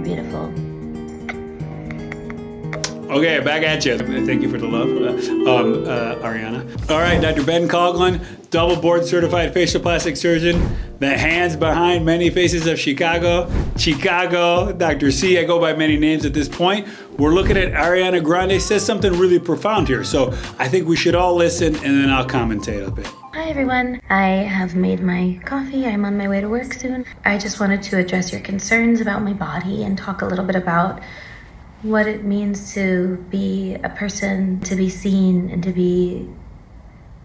beautiful. Okay, back at you. Thank you for the love, Ariana. All right, Dr. Ben Coughlin, double board certified facial plastic surgeon, the hands behind many faces of Chicago, Dr. C. I go by many names at this point. We're looking at Ariana Grande says something really profound here. So I think we should all listen and then I'll commentate a bit. Hi everyone. I have made my coffee. I'm on my way to work soon. I just wanted to address your concerns about my body and talk a little bit about what it means to be a person, to be seen, and to be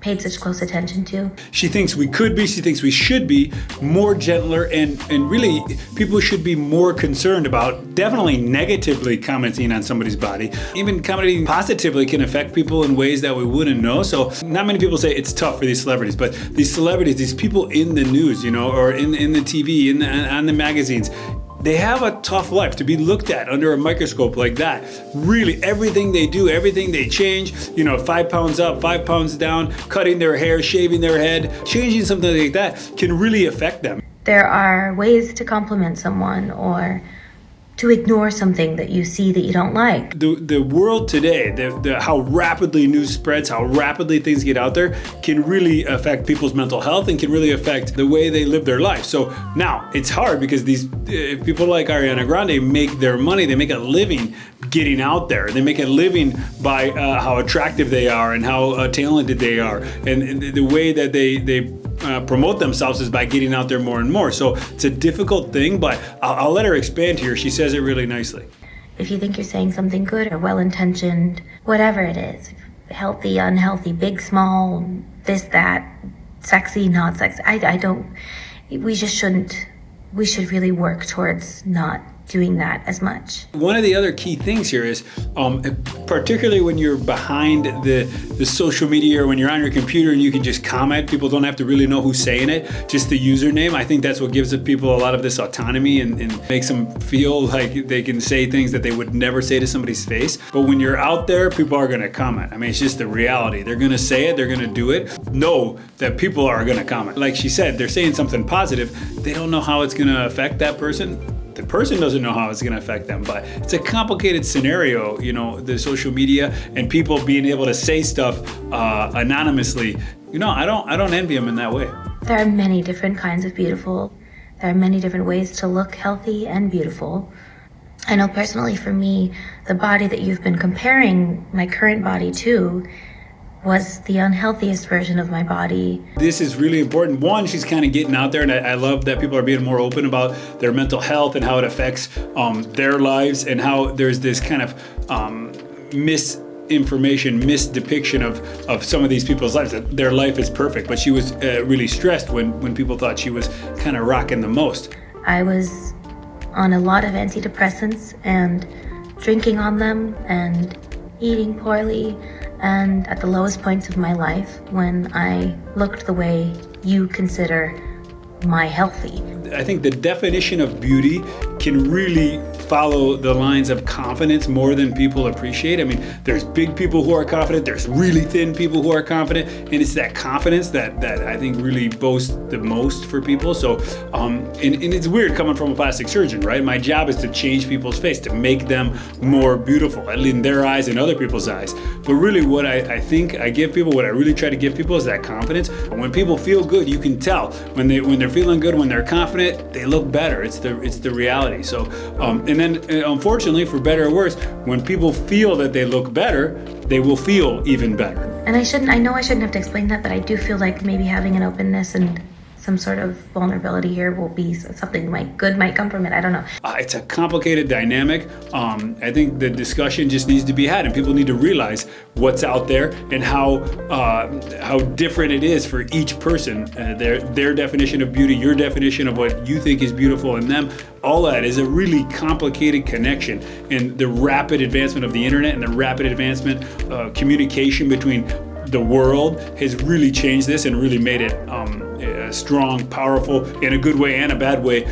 paid such close attention to. She thinks we could be, she thinks we should be more gentler, and really people should be more concerned about definitely negatively commenting on somebody's body. Even commenting positively can affect people in ways that we wouldn't know. So not many people say it's tough for these celebrities, but these celebrities, these people in the news, or in the TV, on the magazines, they have a tough life to be looked at under a microscope like that. Really, everything they do, everything they change, 5 pounds up, 5 pounds down, cutting their hair, shaving their head, changing something like that can really affect them. There are ways to compliment someone or to ignore something that you see that you don't like. The world today, how rapidly news spreads, how rapidly things get out there, can really affect people's mental health and can really affect the way they live their life. So now it's hard because these people like Ariana Grande make their money, they make a living getting out there. They make a living by how attractive they are and how talented they are. And the way that they promote themselves is by getting out there more and more. So it's a difficult thing, but I'll let her expand here. She says it really nicely. If you think you're saying something good or well-intentioned, whatever it is, healthy, unhealthy, big, small, this, that, sexy, not sexy, we should really work towards not doing that as much. One of the other key things here is, particularly when you're behind the social media or when you're on your computer and you can just comment, people don't have to really know who's saying it, just the username. I think that's what gives the people a lot of this autonomy and makes them feel like they can say things that they would never say to somebody's face. But when you're out there, people are gonna comment. I mean, it's just the reality. They're gonna say it, they're gonna do it. Know that people are gonna comment. Like she said, they're saying something positive. They don't know how it's gonna affect that person. The person doesn't know how it's going to affect them, but it's a complicated scenario, the social media and people being able to say stuff anonymously. I don't envy them in that way. There are many different kinds of beautiful. There are many different ways to look healthy and beautiful. I know personally for me, the body that you've been comparing my current body to was the unhealthiest version of my body. This is really important. One, she's kind of getting out there, and I love that people are being more open about their mental health and how it affects their lives, and how there's this kind of misinformation, misdepiction of some of these people's lives, that their life is perfect. But she was really stressed when people thought she was kind of rocking the most. I was on a lot of antidepressants and drinking on them and eating poorly, and at the lowest points of my life when I looked the way you consider my healthy. I think the definition of beauty can really follow the lines of confidence more than people appreciate. I mean, there's big people who are confident, there's really thin people who are confident, and it's that confidence that I think really boasts the most for people. So, and it's weird coming from a plastic surgeon, right? My job is to change people's face, to make them more beautiful, at least in their eyes and other people's eyes. But really what I think I give people, what I really try to give people is that confidence. When people feel good, you can tell. When they're feeling good, when they're confident, they look better. It's the reality. So, and then unfortunately, for better or worse, when people feel that they look better, they will feel even better. And I know I shouldn't have to explain that, but I do feel like maybe having an openness and some sort of vulnerability here will be something good might come from it. I don't know. It's a complicated dynamic. I think the discussion just needs to be had, and people need to realize what's out there and how different it is for each person. Their definition of beauty, your definition of what you think is beautiful in them, all that is a really complicated connection. And the rapid advancement of the internet and the rapid advancement of communication between the world has really changed this and really made it a strong, powerful, in a good way and a bad way,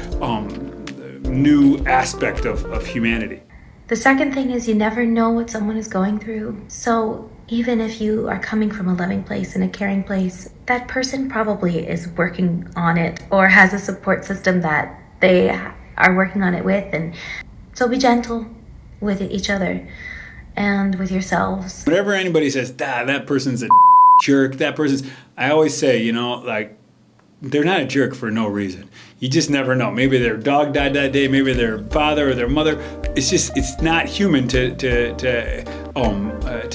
new aspect of humanity. The second thing is you never know what someone is going through. So even if you are coming from a loving place and a caring place, that person probably is working on it or has a support system that they are working on it with. And So be gentle with each other and with yourselves. Whenever anybody says, that person's a jerk, I always say, like, they're not a jerk for no reason. You just never know. Maybe their dog died that day, maybe their father or their mother. It's not human to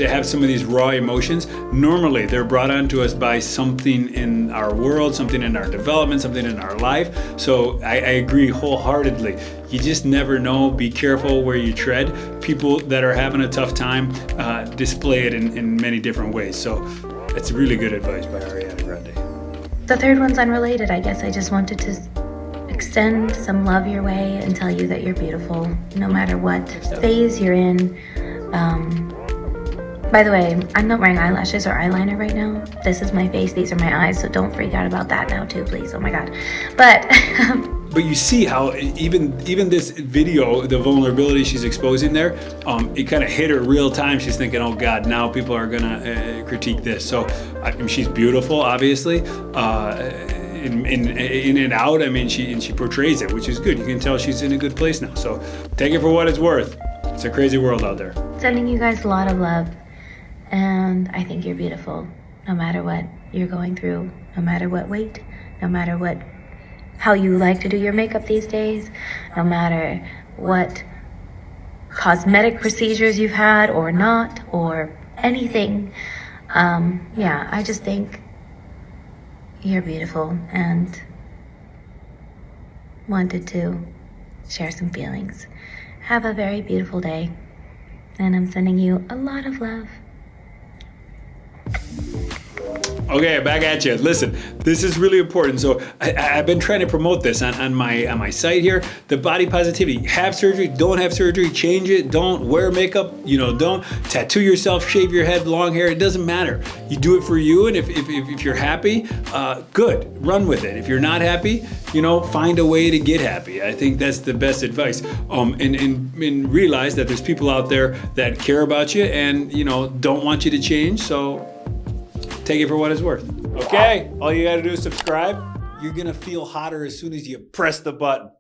have some of these raw emotions. Normally, they're brought onto us by something in our world, something in our development, something in our life. So I agree wholeheartedly. You just never know. Be careful where you tread. People that are having a tough time display it in many different ways. So that's really good advice by Ariana Grande. The third one's unrelated. I guess I just wanted to extend some love your way and tell you that you're beautiful no matter what phase you're in. By the way, I'm not wearing eyelashes or eyeliner right now. This is my face, these are my eyes, so don't freak out about that now too, please. Oh my God. But you see how even this video, the vulnerability she's exposing there, it kind of hit her real time. She's thinking, oh God, now people are gonna critique this. So I mean, she's beautiful, obviously, in and out. I mean, she portrays it, which is good. You can tell she's in a good place now. So take it for what it's worth. It's a crazy world out there. Sending you guys a lot of love, and I think you're beautiful, no matter what you're going through, no matter what weight, no matter how you like to do your makeup these days, no matter what cosmetic procedures you've had or not, or anything. Yeah, I just think you're beautiful and wanted to share some feelings. Have a very beautiful day, and I'm sending you a lot of love. Okay, back at you. Listen, this is really important. So I've been trying to promote this on my site here. The body positivity. Have surgery, don't have surgery, change it, don't wear makeup, don't tattoo yourself, shave your head, long hair. It doesn't matter. You do it for you, and if you're happy, good. Run with it. If you're not happy, find a way to get happy. I think that's the best advice. And realize that there's people out there that care about you and don't want you to change. So take it for what it's worth. Okay, all you gotta do is subscribe. You're gonna feel hotter as soon as you press the button.